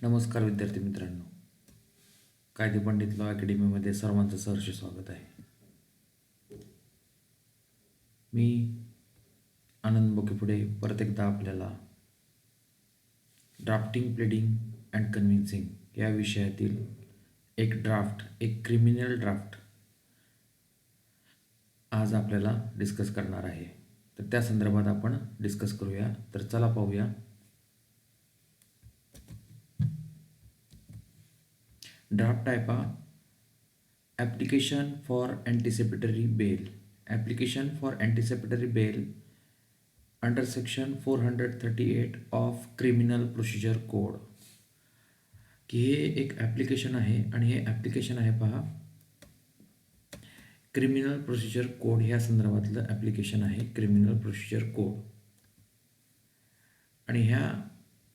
नमस्कार विद्यार्थी मित्रांनो, कायदे पंडित लॉ अकॅडमीमध्ये सर्वांचं सहर्ष स्वागत आहे. मी आनंद बोकेपुढे परत एकदा आपल्याला ड्राफ्टिंग, प्लेडिंग अँड कन्व्हिन्सिंग या विषयातील एक क्रिमिनल ड्राफ्ट आज आपल्याला डिस्कस करणार आहे. तर त्या संदर्भात आपण डिस्कस करूया. तर चला पाहूया. Draft type application for anticipatory bail. Application for anticipatory bail under section 438 of criminal procedure code. की हे एक ॲप्लिकेशन आहे आणि हे ॲप्लिकेशन आहे पहा, क्रिमिनल प्रोसिजर कोड ह्या संदर्भातलं ॲप्लिकेशन आहे. क्रिमिनल प्रोसिजर कोड आणि ह्या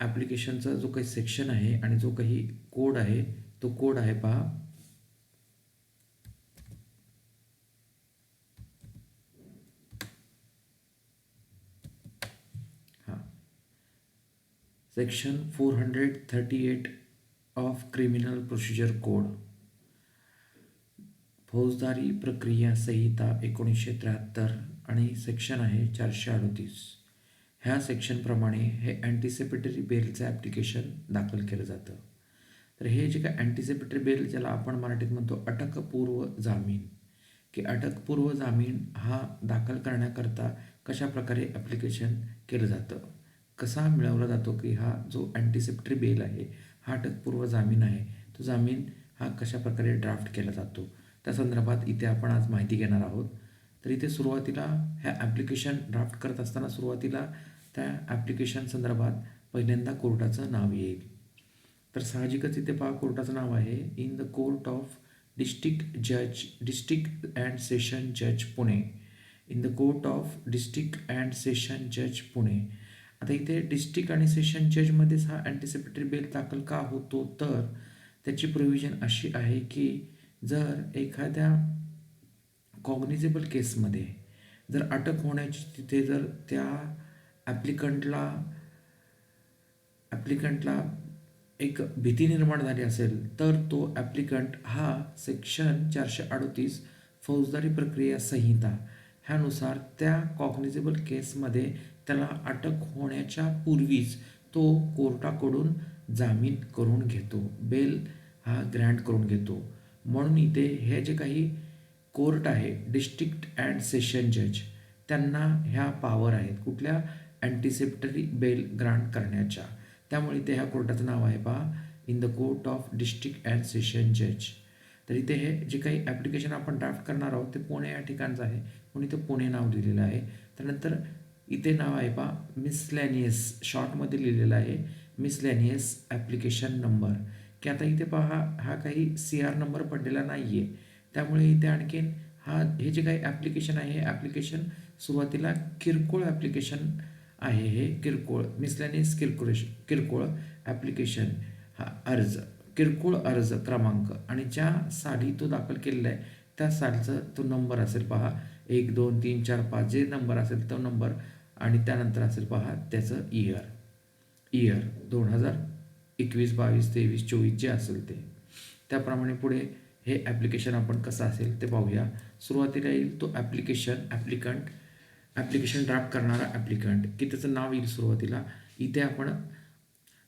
ॲप्लिकेशनचा जो काही सेक्शन आहे आणि जो काही कोड आहे तो कोड आहे पहा section 438 of criminal procedure code, फौजदारी प्रक्रिया संहिता 1973 आणि सेक्शन आहे 438. ह्या सेक्शनप्रमाणे हे अँटिसिपेटरी बेलचं ॲप्लिकेशन दाखल केलं जातं. तर हे जे काय अँटिसिपेटरी बेल ज्याला आपण मराठीत म्हणतो अटकपूर्व जामीन, की अटकपूर्व जामीन हा दाखल करण्याकरता कशा प्रकारे ॲप्लिकेशन केलं जातं, कसा मिळवला जातो, की हा जो अँटिसिपेटरी बेल आहे हा अटकपूर्व जामीन आहे, तो जामीन हा कशा प्रकारे ड्राफ्ट केला जातो, त्या संदर्भात इथे आपण आज माहिती घेणार आहोत. तर इथे सुरुवातीला ह्या ॲप्लिकेशन ड्राफ्ट करत असताना सुरुवातीला त्या ॲप्लिकेशन संदर्भात पहिल्यांदा कोर्टाचं नाव येईल. तर साहजिकच इथे पहा कोर्टाचं नाव आहे in the court of district and session जज Pune. In the court of district and session जज पुणे. आता इथे डिस्ट्रिक्ट आणि सेशन जजमध्येच हा अँटिसिपेटरी बेल दाखल का होतो, तर त्याची प्रोव्हिजन अशी आहे की जर एखाद्या कॉग्निजेबल केसमध्ये जर अटक होण्याची तिथे जर त्या ॲप्लिकंटला एक भीती निर्माण झाली असेल तर तो ॲप्लिकंट हा सेक्शन 438 फौजदारी प्रक्रिया संहिता ह्यानुसार त्या कॉग्निजेबल केसमध्ये त्याला अटक होण्याच्या पूर्वीच तो कोर्टाकडून जामीन करून घेतो, बेल हा ग्रँट करून घेतो. म्हणून इथे हे जे काही कोर्ट आहे डिस्ट्रिक्ट अँड सेशन जज त्यांना ह्या पॉवर आहेत कुठल्या अँटिसिपेटरी बेल ग्रांट करण्याच्या. त्यामुळे इथे ह्या कोर्टाचं नाव आहे पहा in the court of district and session जज. तर इथे हे जे काही ॲप्लिकेशन आपण ड्राफ्ट करणार आहोत ते पुणे या ठिकाणचं आहे म्हणून इथे पुणे नाव दिलेलं आहे. त्यानंतर इथे नाव आहे पहा मिसलॅनियस, शॉर्टमध्ये लिहिलेलं आहे मिसलॅनियस ॲप्लिकेशन नंबर, की आता इथे पहा हा काही CR नंबर पडलेला नाही आहे. त्यामुळे इथे आणखीन हे जे काही ॲप्लिकेशन आहे हे ॲप्लिकेशन सुरुवातीला किरकोळ ॲप्लिकेशन आहे. हे किरकोळ मिसलॅनियस किरकोळ ॲप्लिकेशन हा किरकोळ अर्ज क्रमांक आणि ज्या साली तो दाखल केलेला आहे त्या सालचा तो नंबर असेल पहा 1 2 3 4 5 जे नंबर असेल तो नंबर आणि त्यानंतर असेल पहा त्याचं इयर 2021 22 23 24 जे असेल ते त्याप्रमाणे पुढे हे ॲप्लिकेशन आपण कसं असेल ते पाहूया. सुरुवातीला येईल तो ॲप्लिकेशन ड्राफ्ट करणारा ॲप्लिकंट, की त्याचं नाव येईल सुरुवातीला. इथे आपण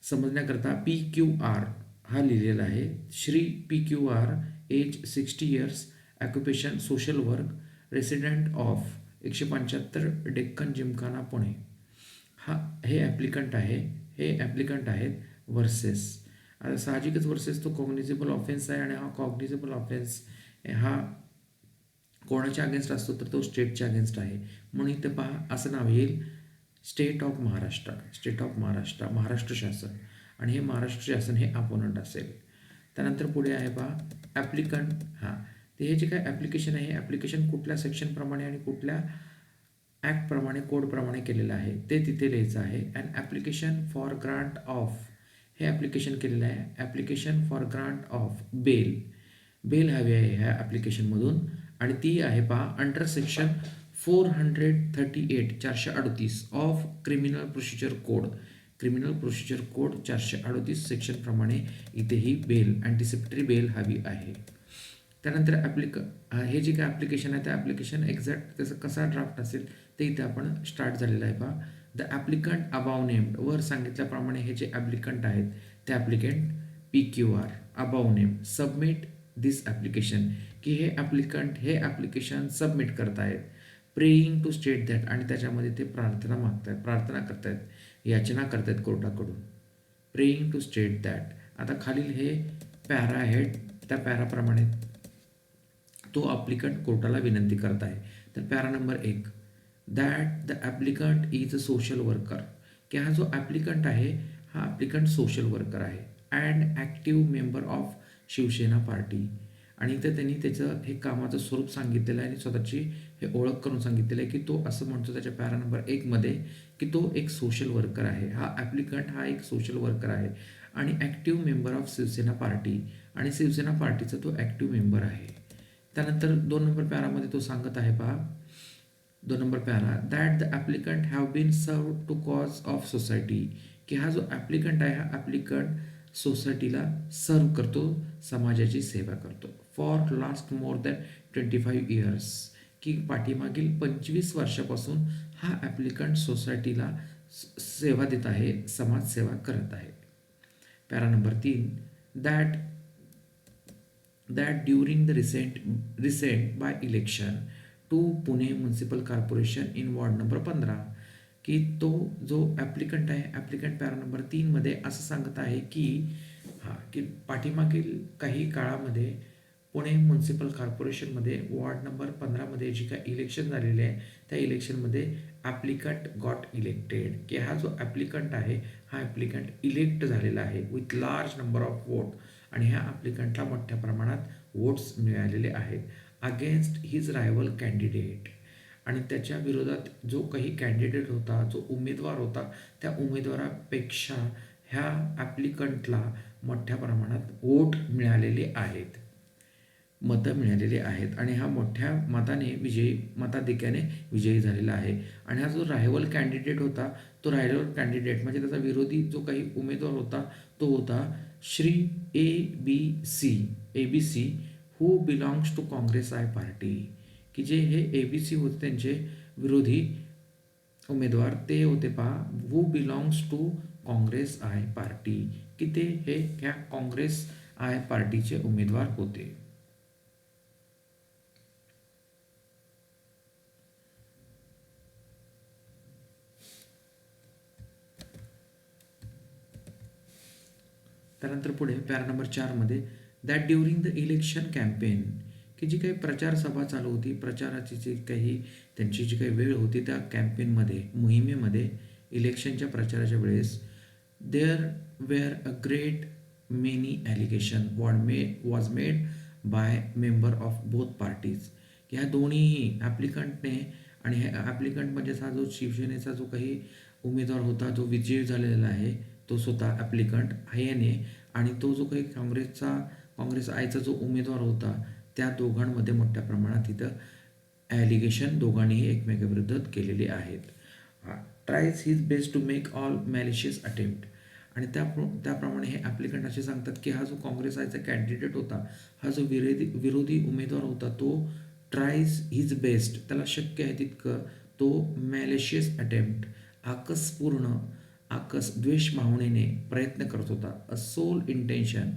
समजण्याकरता PQR हा लिहिलेला आहे. Shri PQR, age 60 years, occupation social work, resident of 175 Deccan Gymkhana Pune. हे ॲप्लिकंट आहेत वर्सेस. आता साहजिकच वर्सेस तो कॉग्निजेबल ऑफेन्स आहे आणि हा कॉग्निजेबल ऑफेन्स हा कोणाच्या अगेन्स्ट असतो तर तो स्टेटच्या अगेन्स्ट आहे. म्हणून इथे पहा असं नाव येईल स्टेट ऑफ महाराष्ट्र, महाराष्ट्र शासन, आणि हे महाराष्ट्र शासन हे अपोनंट असेल. त्यानंतर पुढे आहे पहा ॲप्लिकंट. ते हे जे काही ॲप्लिकेशन आहे हे ॲप्लिकेशन कुठल्या सेक्शनप्रमाणे आणि कुठल्या ॲक्टप्रमाणे कोडप्रमाणे केलेलं आहे ते तिथे लिहायचं आहे. And application for grant of हे ॲप्लिकेशन केलेलं आहे. Application for grant of bail हवी आहे ह्या ॲप्लिकेशनमधून आणि ती आहे पहा under section 438 438 of criminal procedure code. Criminal procedure code 438 सेक्शनप्रमाणे इथेही बेल अँटिसिपेटरी बेल हवी आहे. त्यानंतर हे जे काय ॲप्लिकेशन आहे त्या ॲप्लिकेशन एक्झॅक्ट त्याचा कसा ड्राफ्ट असेल ते इथे आपण स्टार्ट झालेलं आहे पहा. द ॲप्लिकंट अबाव नेम्ड, वर सांगितल्याप्रमाणे हे जे ॲप्लिकंट आहेत ते applicant PQR above name submit this application, की हे ॲप्लिकेशन सबमिट करत आहेत. प्रेइंग टू स्टेट दॅट, आणि त्याच्यामध्ये ते प्रार्थना करतायत, याचना करतायत कोर्टाकडून. Praying to state that. आता खालील हे पॅरा आहेत, त्या पॅराप्रमाणे तो ॲप्लिकंट कोर्टाला विनंती करत आहे. तर para number 1, that the applicant is a social worker, की हा जो ॲप्लिकंट आहे हा ॲप्लिकंट सोशल वर्कर आहे and active member of Shiv Sena party. आणि इथं त्यांनी त्याचं हे कामाचं स्वरूप सांगितलेलं आहे आणि स्वतःची हे ओळख करून सांगितलेलं आहे की तो असं म्हणतो त्याच्या पॅरा नंबर 1मध्ये की तो एक सोशल वर्कर आहे. हा ॲप्लिकंट हा एक सोशल वर्कर आहे आणि active member of Shiv Sena party, आणि शिवसेना पार्टीचा तो ॲक्टिव्ह मेंबर आहे. त्यानंतर 2 नंबर पॅरामध्ये तो सांगत आहे पहा, 2 number para, that the applicant have been serve to cause of society, की हा जो ॲप्लिकंट आहे हा ॲप्लिकंट सोसायटीला सर्व करतो, समाजाची सेवा करतो. For last more than 25 years, की पाठीमागील 25 वर्षापासून हा ॲप्लिकंट सोसायटीला सेवा देत आहे, समाजसेवा करत आहे. Para number 3, that during the recent by election to Pune municipal corporation in ward number 15, की तो जो ॲप्लिकंट आहे ॲप्लिकंट पॅरा नंबर 3मध्ये असं सांगत आहे की पाठीमागील काही काळामध्ये पुणे म्युन्सिपल कॉर्पोरेशनमध्ये वॉर्ड नंबर 15मध्ये जी काय इलेक्शन झालेले आहे त्या इलेक्शनमध्ये ॲप्लिकंट गॉट इलेक्टेड, की हा जो ॲप्लिकंट आहे हा ॲप्लिकंट इलेक्ट झालेला आहे with large number of vote, आणि ह्या ॲप्लिकंटला मोठ्या प्रमाणात वोट्स मिळालेले आहेत अगेन्स्ट हिज रायवल कॅन्डिडेट. आणि त्याच्या विरोधात जो काही कॅन्डिडेट होता, जो उमेदवार होता, त्या उमेदवारापेक्षा ह्या ॲप्लिकंटला मोठ्या प्रमाणात वोट मिळालेले आहेत, मतं मिळालेली आहेत, आणि हा मोठ्या मताधिक्याने विजयी झालेला आहे. आणि हा जो रायवल कॅन्डिडेट होता, तो रायवल कॅन्डिडेट म्हणजे त्याचा विरोधी जो काही उमेदवार होता तो होता Shri ABC who belongs to Congress I party, की जे हे ABC होते त्यांचे विरोधी उमेदवार ते होते पहा who belongs to Congress I party, की ते ह्या काँग्रेस आय पार्टीचे उमेदवार होते. त्यानंतर पुढे पॅरा नंबर 4मध्ये, that during the election campaign, की जी काही प्रचार सभा चालू होती, प्रचाराची जी काही त्यांची जी काही वेळ होती त्या कॅम्पेनमध्ये, मोहिमेमध्ये, इलेक्शनच्या प्रचाराच्या वेळेस, there were a great many allegation was made by member of both parties. ह्या दोन्हीही ॲप्लिकंटने, आणि ह्या ॲप्लिकंट म्हणजेच हा जो शिवसेनेचा जो काही उमेदवार होता जो विजयी झालेला आहे तो स्वतः ॲप्लिकंट याने, आणि तो जो काही काँग्रेस आयचा जो उमेदवार होता त्या दोघांमध्ये मोठ्या प्रमाणात इथं ॲलिगेशन दोघांनीही एकमेकाविरुद्ध केलेले आहेत. Tries his best to make all malicious attempt, आणि त्याप्रमाणे हे ॲप्लिकंट असे सांगतात की हा जो काँग्रेस आयचा कॅन्डिडेट होता, हा जो विरोधी उमेदवार होता तो ट्रायज हिज बेस्ट, त्याला शक्य आहे तितकं तो मॅलिशियस अटेम्प्ट, द्वेष भावनेने प्रयत्न करत होता, अ सोल इंटेन्शन,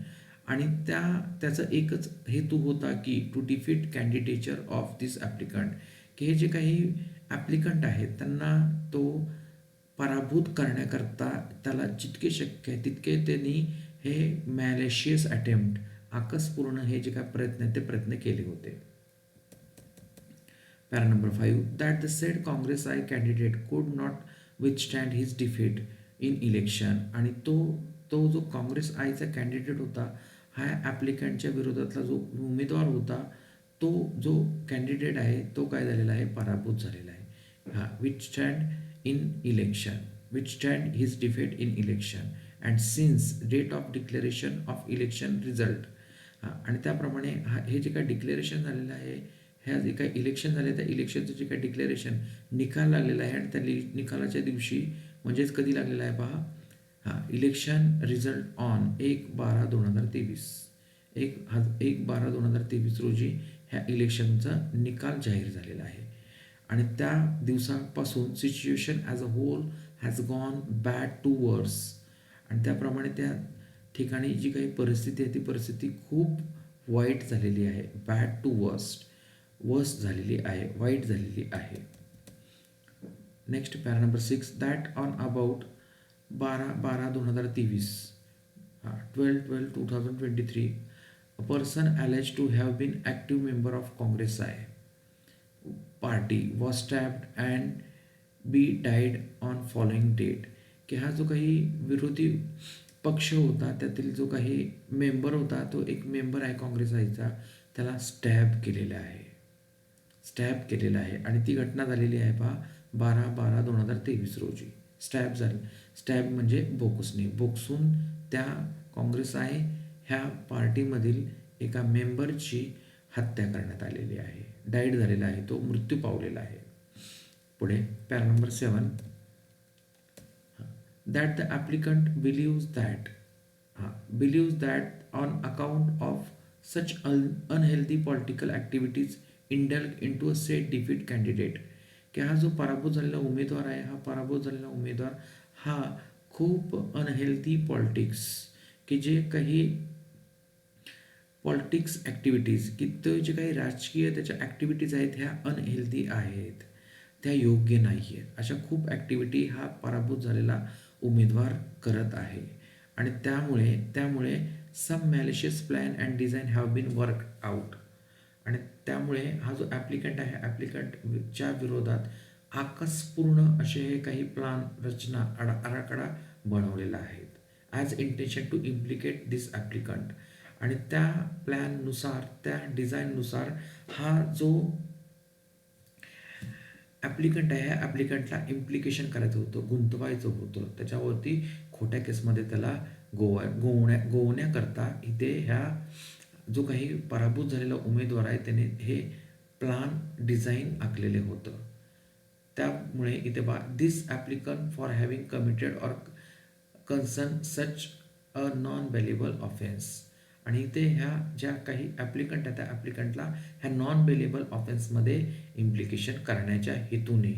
आणि त्याचा एकच हेतू होता की to defeat candidature of this applicant, की हे जे काही ॲप्लिकंट आहेत त्यांना तो पराभूत करण्याकरता त्याला जितके शक्य आहे तितके त्यांनी हे मॅलेशियस अटेम्प्ट, आकसपूर्ण हे जे काय प्रयत्न आहेत ते प्रयत्न केले होते. Para number 5, that the said Congress I candidate could not withstand his defeat in election, आणि तो जो काँग्रेस आयचा कॅन्डिडेट होता हा ॲप्लिकंटच्या विरोधातला जो उमेदवार होता तो जो कॅन्डिडेट आहे तो काय झालेला आहे, पराभूत झालेला आहे. Withstand his defeat in election and since date of declaration of election result. आणि त्याप्रमाणे हे जे काही डिक्लेरेशन झालेलं आहे, ह्या जे काही इलेक्शन झाले त्या इलेक्शनचं जे काही डिक्लेरेशन निकाल लागलेला आहे, आणि त्या निकालाच्या दिवशी म्हणजेच कधी लागलेला आहे पहा, इलेक्शन रिझल्ट ऑन 1/12/2023 1/12/2023 रोजी ह्या इलेक्शनचा निकाल जाहीर झालेला आहे आणि त्या दिवसापासून situation as a whole has gone bad to worse आणि त्याप्रमाणे त्या ठिकाणी जी काही परिस्थिती आहे ती परिस्थिती खूप वाईट झालेली आहे. बॅड टू वर्स्ट झालेली आहे, वाईट झालेली आहे. Next para number 6 that on about 12/12/2023 12/12/2023 a person alleged to have been active member of Congress party was stabbed and be died on following date. की हा जो काही विरोधी पक्ष होता त्यातील जो काही मेंबर होता तो एक मेंबर आहे काँग्रेस आयचा, त्याला स्टॅब केलेला आहे आणि ती घटना झालेली आहे 12/12/2023 रोजी. स्टॅब म्हणजे बोक्सून त्या काँग्रेस आहे ह्या पार्टीमधील एका मेंबरची हत्या करण्यात आलेली आहे. डाईड झालेला आहे, तो मृत्यू पावलेला आहे. पुढे para number 7 that the applicant believes that on account of such unhealthy political activities indulge in to a set defeat candidate. की हा जो पराभूत झालेला उमेदवार आहे, हा पराभूत झालेला उमेदवार हा खूप अनहेल्दी पॉलिटिक्स की जे काही पॉलिटिक्स ॲक्टिव्हिटीज की ते जे काही राजकीय त्याच्या ॲक्टिव्हिटीज आहेत ह्या अनहेल्दी आहेत, त्या योग्य नाही आहेत. अशा खूप ॲक्टिव्हिटी हा पराभूत झालेला उमेदवार करत आहे आणि त्यामुळे some malicious plan and design have been work out आणि त्यामुळे हा जो ॲप्लिकंट आहे ॲप्लिकंटच्या विरोधात आकसपूर्ण असे हे काही प्लान रचना आराखडा बनवलेला आहेत as intention to implicate this applicant. आणि त्या प्लॅननुसार त्या डिझाईननुसार हा जो ॲप्लिकंट आहे ह्या ॲप्लिकंटला इम्प्लिकेशन करायचं होतं, गुंतवायचं होतं, त्याच्यावरती खोट्या केसमध्ये त्याला गोवण्याकरता इथे ह्या जो काही पराभूत झालेला उमेदवार आहे त्याने हे प्लान डिझाईन आखलेले होतं. त्यामुळे इथे this applicant for having committed or concern such a non bailable offence. आणि इथे ह्या ज्या काही ॲप्लिकंट आहेत त्या ॲप्लिकंटला ह्या नॉन बेलेबल ऑफेन्समध्ये इम्प्लिकेशन करण्याच्या हेतूने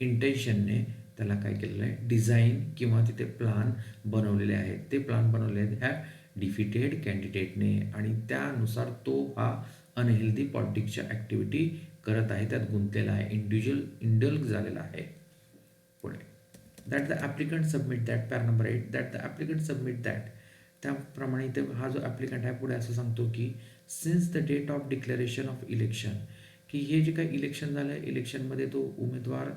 इंटेन्शनने त्याला काय केलेलं आहे, डिझाईन किंवा तिथे प्लान बनवलेले आहेत. ते प्लान बनवले आहेत ह्या डिफिटेड कॅन्डिडेटने आणि त्यानुसार तो हा अनहेल्दी पॉलिटिक्सच्या ॲक्टिव्हिटी करत आहे, त्यात गुंतलेला आहे, इंडल्ग झालेला आहे. पुढे that the applicant submit that para number 8 that the applicant submit that. त्याप्रमाणे इथे हा जो ॲप्लिकंट आहे पुढे असं सांगतो की since the date of declaration of election, की हे जे काही इलेक्शन झालं आहे इलेक्शनमध्ये तो उमेदवार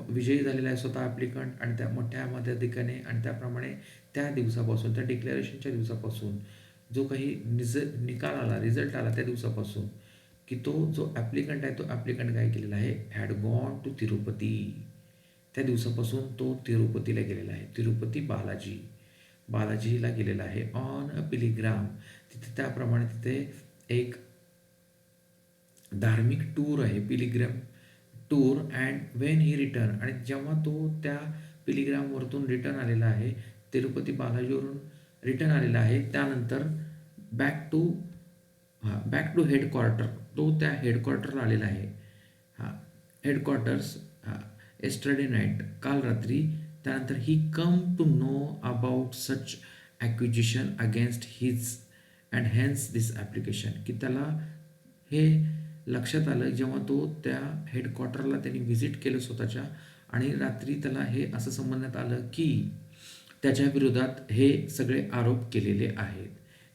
विजयी झालेला आहे स्वतः ॲप्लिकंट आणि त्या मोठ्या मताधिक्याने आणि त्याप्रमाणे त्या दिवसापासून त्या डिक्लेरेशनच्या दिवसापासून जो काही निकाल आला रिझल्ट आला त्या दिवसापासून की तो जो ॲप्लिकंट आहे तो ॲप्लिकंट काय केलेला आहे, हॅड गॉन टू तिरुपती. त्या दिवसापासून तो तिरुपतीला गेलेला आहे, तिरुपती बालाजीला गेलेला आहे ऑन अ पिलिग्राम. तिथे त्याप्रमाणे तिथे एक धार्मिक टूर आहे, pilgrim tour. And when he return, आणि जेव्हा तो त्या पिलिग्रामवरतून रिटर्न आलेला आहे, तिरुपती बालाजीवरून रिटर्न आलेला आहे, त्यानंतर बॅक टू हेडक्वार्टर, तो त्या हेडक्वार्टरला आलेला आहे. हेडक्वार्टर्स एस्टरडे नाईट, काल रात्री. त्यानंतर he come to know about such acquisition against his and hence this application, की त्याला हे लक्षात आलं जेव्हा तो त्या हेडक्वार्टरला त्यांनी व्हिजिट केलं स्वतःच्या आणि रात्री त्याला हे असं समजण्यात आलं की त्याच्या विरोधात हे सगळे आरोप केलेले आहेत,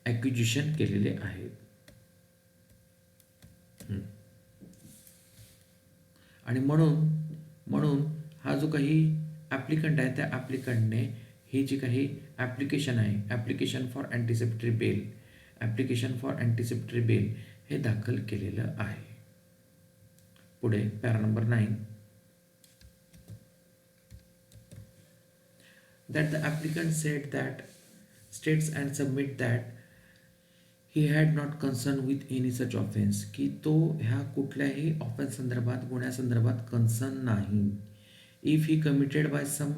ॲक्विजिशन केलेले आहेत. आणि म्हणून हा जो काही ॲप्लिकंट आहे त्या ॲप्लिकंटने ही जी काही ॲप्लिकेशन आहे, ॲप्लिकेशन फॉर अँटिसिपेटरी बेल हे दाखल केलेलं आहे. पुढे para number 9 that the applicant states and submit that he had not concern with any such offence, की तो ह्या कुठल्याही ऑफेन्स संदर्भात गुन्ह्यासंदर्भात कन्सर्न नाही. If he committed by some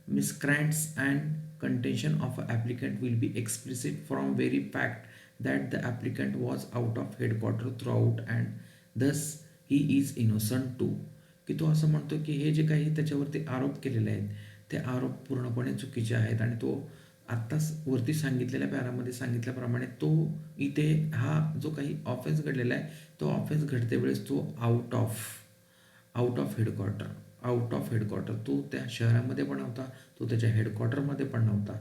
miscreants and contention of an applicant will be explicit from very fact that the applicant was out of headquarter throughout and thus he is innocent too. की तो असं म्हणतो की हे जे काही त्याच्यावरती आरोप केलेले आहेत ते आरोप पूर्णपणे चुकीचे आहेत आणि तो आत्ताच वरती सांगितलेल्या पॅरामध्ये सांगितल्याप्रमाणे तो इथे हा जो काही ऑफेन्स घडलेला आहे तो ऑफेन्स घडते वेळेस तो आउट ऑफ हेडक्वार्टर तो त्या शहरामध्ये पण नव्हता, तो त्याच्या हेडक्वार्टरमध्ये पण नव्हता.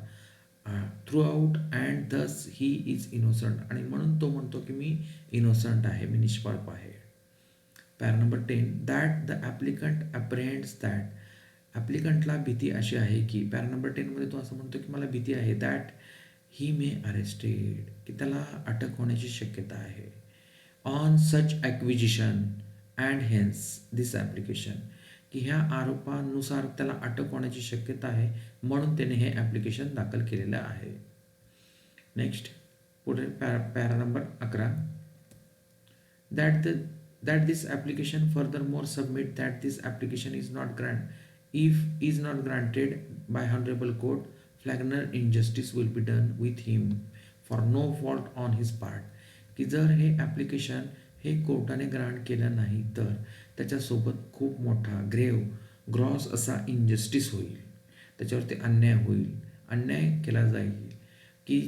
थ्रू आउट अँड दस ही इज इनोसंट आणि म्हणून तो म्हणतो की मी इनोसंट आहे, मी निष्पाप आहे. Para number 10 that the applicant apprehends that ॲप्लिकंटला भीती अशी आहे की पॅरा नंबर 10मध्ये तो असं म्हणतो की मला भीती आहे दॅट ही मे अरेस्टेड की त्याला अटक होण्याची शक्यता आहे on such acquisition and hence this application की ह्या आरोपानुसार त्याला अटक होण्याची शक्यता आहे म्हणून त्याने हे ॲप्लिकेशन दाखल केलेलं आहे. नेक्स्ट पुढे para number 11 that this application furthermore submit that this application is not granted by honorable court flagrant injustice will be done with him for no fault on his part की जर हे application हे कोर्टाने grant केलं नाही तर त्याच्यासोबत खूप मोठा ग्रॉस असा इनजस्टिस होईल, त्याच्यावरती अन्याय केला जाईल की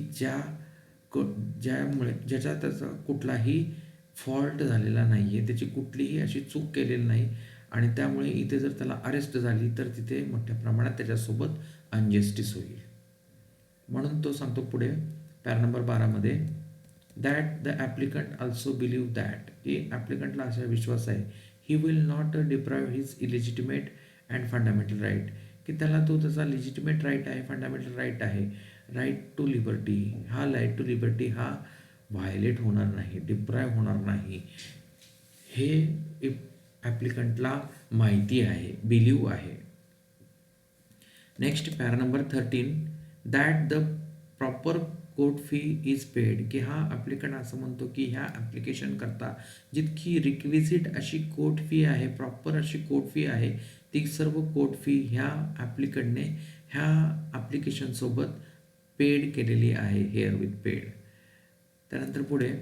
ज्याचा त्याचा कुठलाही फॉल्ट झालेला नाही आहे, त्याची कुठलीही अशी चूक केलेली नाही आणि त्यामुळे इथे जर त्याला अरेस्ट झाली तर तिथे मोठ्या प्रमाणात त्याच्यासोबत अनजस्टिस होईल. म्हणून तो सांगतो पुढे पॅरा नंबर 12मध्ये that the applicant also believe that की ॲप्लिकंटला असा विश्वास आहे he will not deprive his illegitimate and fundamental right की त्याला तो त्याचा लिजिटिमेट राईट आहे, फंडामेंटल राईट आहे, राईट टू लिबर्टी हा व्हायलेट होणार नाही, डिप्राइव्ह होणार नाही, हे ॲप्लिकंटला माहिती आहे, बिलीव्ह आहे. Next para number 13 that the proper court fee is paid की हा ॲप्लिकंट असं म्हणतो की ह्या ॲप्लिकेशन करता जितकी रिक्विजिट अशी कोर्ट फी आहे, प्रॉपर अशी कोर्ट फी आहे, ती सर्व कोर्ट फी ह्या ॲप्लिकंटने ह्या ॲप्लिकेशनसोबत पेड केलेली आहे, हेअर विथ पेड. त्यानंतर पुढे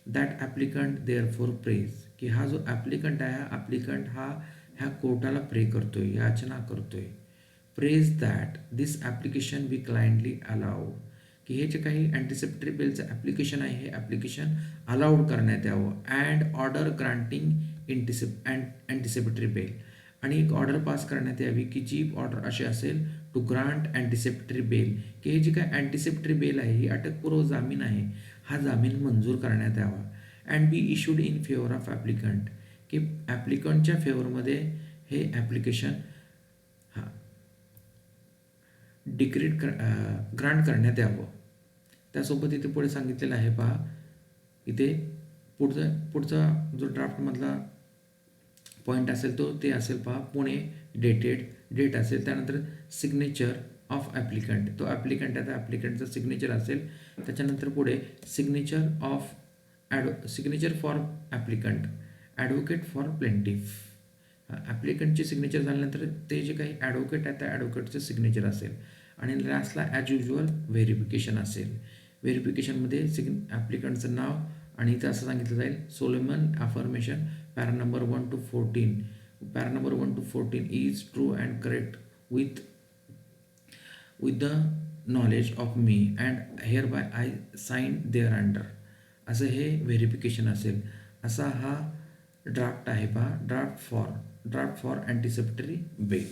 that applicant therefore prays की हा जो ॲप्लिकंट आहे हा ॲप्लिकंट ह्या कोर्टाला प्रे करतोय, याचना करतोय. Prays that this application be kindly allowed की हे जे काही अँटिसिपेटरी बिलचं ॲप्लिकेशन आहे हे ॲप्लिकेशन अलाउड करण्यात यावं and order granting anticipatory bell आणि एक ऑर्डर पास करण्यात यावी की जी ऑर्डर अशी असेल टू ग्रांट अँटिसिपेटरी बेल की हे जी काय अँटिसिपेटरी बेल आहे ही अटकपूर्व जामीन आहे, हा जामीन मंजूर करण्यात यावा and be issued in favour of applicant की ॲप्लिकंटच्या फेवरमध्ये हे ॲप्लिकेशन डिक्रीट ग्रांट करण्यात यावं. त्यासोबत इथे पुढे सांगितलेलं आहे पहा, इथे पुढचा जो ड्राफ्टमधला पॉईंट असेल तो ते असेल पहा पुणे डेट असेल, त्यानंतर सिग्नेचर ऑफ ॲप्लिकंट तो ॲप्लिकंट आहे, त्या ॲप्लिकंटचं सिग्नेचर असेल, त्याच्यानंतर पुढे signature for applicant advocate for plaintiff ॲप्लिकंटची सिग्नेचर झाल्यानंतर ते जे काही ॲडव्होकेट आहे त्या ॲडव्होकेटचं सिग्नेचर असेल आणि लास्टला ॲज युज्युअल व्हेरिफिकेशन असेल. व्हेरिफिकेशनमध्ये ॲप्लिकंटचं नाव आणि इथं असं सांगितलं जाईल solemn affirmation para number 1 to 14 para number 1 to 14 is true and correct with the knowledge of me and hereby I sign thereunder असं हे व्हेरिफिकेशन असेल. असा हा ड्राफ्ट आहे पहा, ड्राफ्ट फॉर अँटिसिपेटरी बेल.